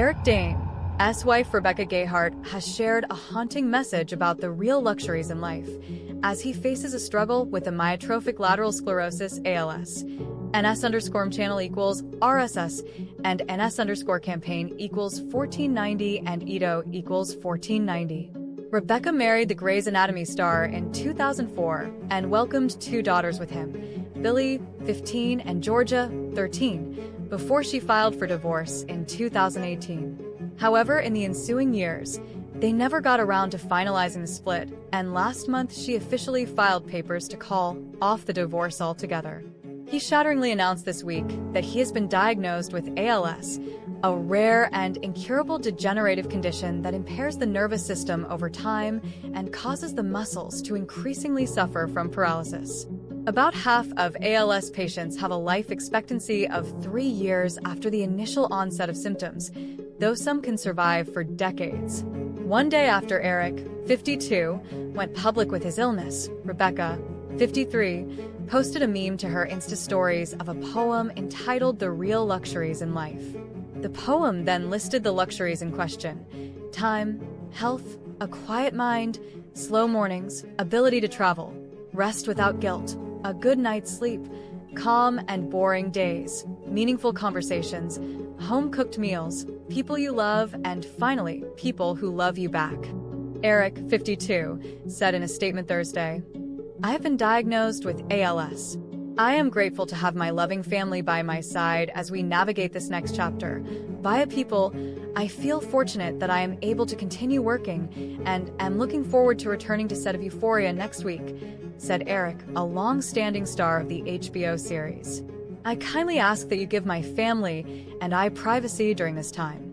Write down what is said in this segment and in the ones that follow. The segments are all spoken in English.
Eric Dane's wife Rebecca Gayhart has shared a haunting message about the real luxuries in life as he faces a struggle with amyotrophic lateral sclerosis ALS. NS_channel equals RSS and NS_campaign equals 1490 and EDO equals 1490. Rebecca married the Grey's Anatomy star in 2004 and welcomed two daughters with him, Billy, 15, and Georgia, 13, before she filed for divorce in 2018. However, in the ensuing years, they never got around to finalizing the split, and last month she officially filed papers to call off the divorce altogether. He shatteringly announced this week that he has been diagnosed with ALS, a rare and incurable degenerative condition that impairs the nervous system over time and causes the muscles to increasingly suffer from paralysis. About half of ALS patients have a life expectancy of 3 years after the initial onset of symptoms, though some can survive for decades. One day after Eric, 52, went public with his illness, Rebecca, 53, posted a meme to her Insta stories of a poem entitled "The Real Luxuries in Life." The poem then listed the luxuries in question: time, health, a quiet mind, slow mornings, ability to travel, rest without guilt, a good night's sleep, calm and boring days, meaningful conversations, home-cooked meals, people you love, and finally, people who love you back. Eric, 52, said in a statement Thursday, "I have been diagnosed with ALS. I am grateful to have my loving family by my side as we navigate this next chapter. Via people, I feel fortunate that I am able to continue working and am looking forward to returning to set of Euphoria next week," said Eric, a long-standing star of the HBO series. "I kindly ask that you give my family and I privacy during this time."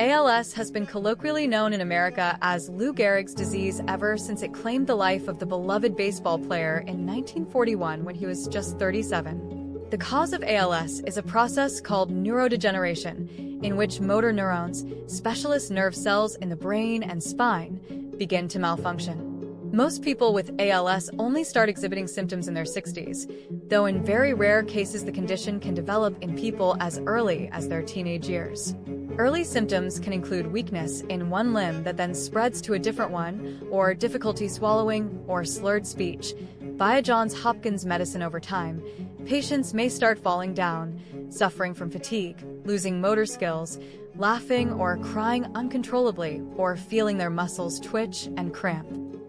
ALS has been colloquially known in America as Lou Gehrig's disease ever since it claimed the life of the beloved baseball player in 1941 when he was just 37. The cause of ALS is a process called neurodegeneration, in which motor neurons, specialist nerve cells in the brain and spine, begin to malfunction. Most people with ALS only start exhibiting symptoms in their 60s, though in very rare cases the condition can develop in people as early as their teenage years. Early symptoms can include weakness in one limb that then spreads to a different one, or difficulty swallowing, or slurred speech. Via Johns Hopkins medicine over time, patients may start falling down, suffering from fatigue, losing motor skills, laughing or crying uncontrollably, or feeling their muscles twitch and cramp.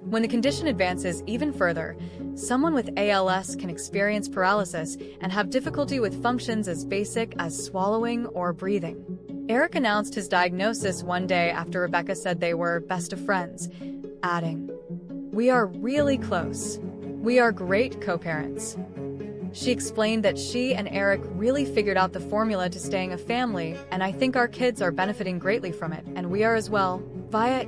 When the condition advances even further, someone with ALS can experience paralysis and have difficulty with functions as basic as swallowing or breathing. Eric announced his diagnosis one day after Rebecca said they were best of friends, adding, "We are really close. We are great co-parents." She explained that she and Eric really figured out the formula to staying a family, and "I think our kids are benefiting greatly from it, and we are as well." Via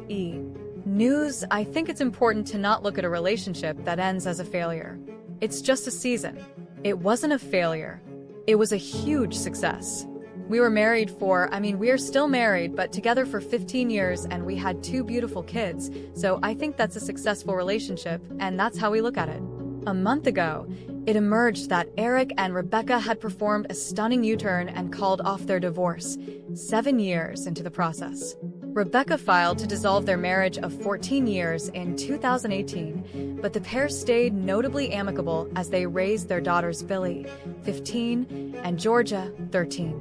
News, "I think it's important to not look at a relationship that ends as a failure. It's just a season. It wasn't a failure. It was a huge success. We were married we are still married, but together for 15 years, and we had 2 beautiful kids, so I think that's a successful relationship, and that's how we look at it." A month ago, it emerged that Eric and Rebecca had performed a stunning U-turn and called off their divorce, 7 years into the process. Rebecca filed to dissolve their marriage of 14 years in 2018, but the pair stayed notably amicable as they raised their daughters Billy, 15, and Georgia, 13.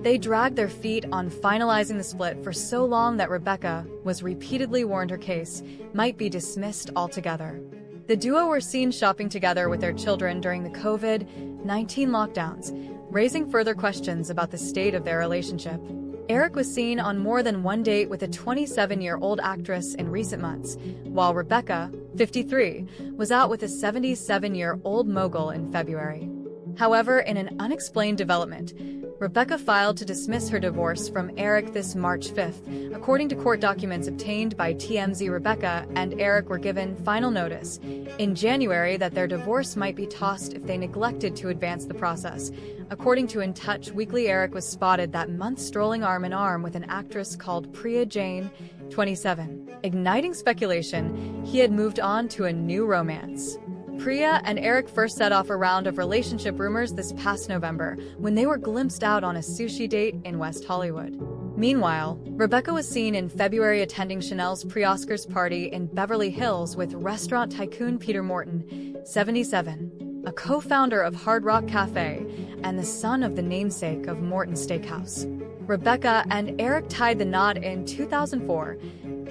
They dragged their feet on finalizing the split for so long that Rebecca was repeatedly warned her case might be dismissed altogether. The duo were seen shopping together with their children during the COVID-19 lockdowns, raising further questions about the state of their relationship. Eric was seen on more than one date with a 27-year-old actress in recent months, while Rebecca, 53, was out with a 77-year-old mogul in February. However, in an unexplained development, Rebecca filed to dismiss her divorce from Eric this March 5th. According to court documents obtained by TMZ, Rebecca and Eric were given final notice in January that their divorce might be tossed if they neglected to advance the process. According to In Touch Weekly, Eric was spotted that month strolling arm in arm with an actress called Priya Jain, 27, igniting speculation he had moved on to a new romance. Priya and Eric first set off a round of relationship rumors this past November when they were glimpsed out on a sushi date in West Hollywood. Meanwhile, Rebecca was seen in February attending Chanel's pre-Oscars party in Beverly Hills with restaurant tycoon Peter Morton, 77, a co-founder of Hard Rock Cafe and the son of the namesake of Morton Steakhouse. Rebecca and Eric tied the knot in 2004,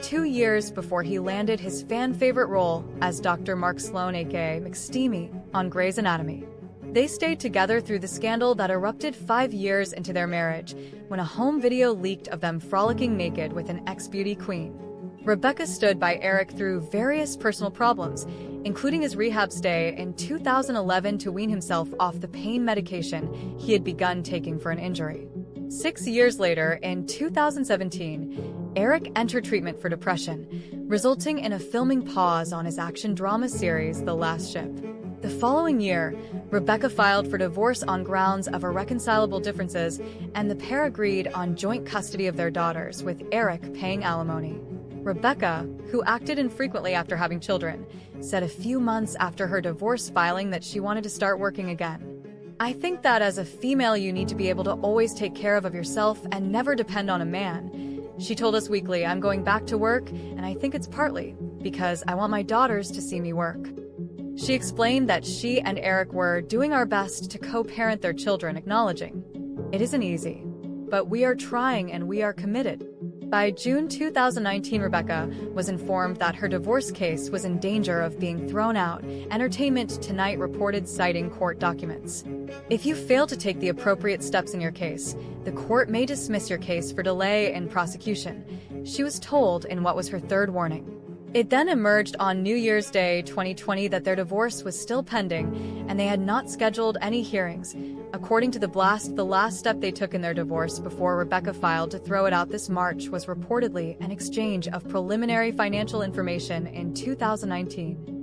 2 years before he landed his fan-favorite role as Dr. Mark Sloan aka McSteamy on Grey's Anatomy. They stayed together through the scandal that erupted 5 years into their marriage, when a home video leaked of them frolicking naked with an ex-beauty queen. Rebecca stood by Eric through various personal problems, including his rehab stay in 2011 to wean himself off the pain medication he had begun taking for an injury. 6 years later, in 2017, Eric entered treatment for depression, resulting in a filming pause on his action drama series The Last Ship. The following year, Rebecca filed for divorce on grounds of irreconcilable differences, and the pair agreed on joint custody of their daughters, with Eric paying alimony. Rebecca, who acted infrequently after having children, said a few months after her divorce filing that she wanted to start working again. "I think that as a female you need to be able to always take care of yourself and never depend on a man." She told Us Weekly, "I'm going back to work, and I think it's partly because I want my daughters to see me work." She explained that she and Eric were doing our best to co-parent their children, acknowledging, "It isn't easy, but we are trying and we are committed." By June 2019, Rebecca was informed that her divorce case was in danger of being thrown out, Entertainment Tonight reported, citing court documents. "If you fail to take the appropriate steps in your case, the court may dismiss your case for delay in prosecution," she was told in what was her third warning. It then emerged on New Year's Day 2020 that their divorce was still pending and they had not scheduled any hearings. According to The Blast, the last step they took in their divorce before Rebecca filed to throw it out this March was reportedly an exchange of preliminary financial information in 2019.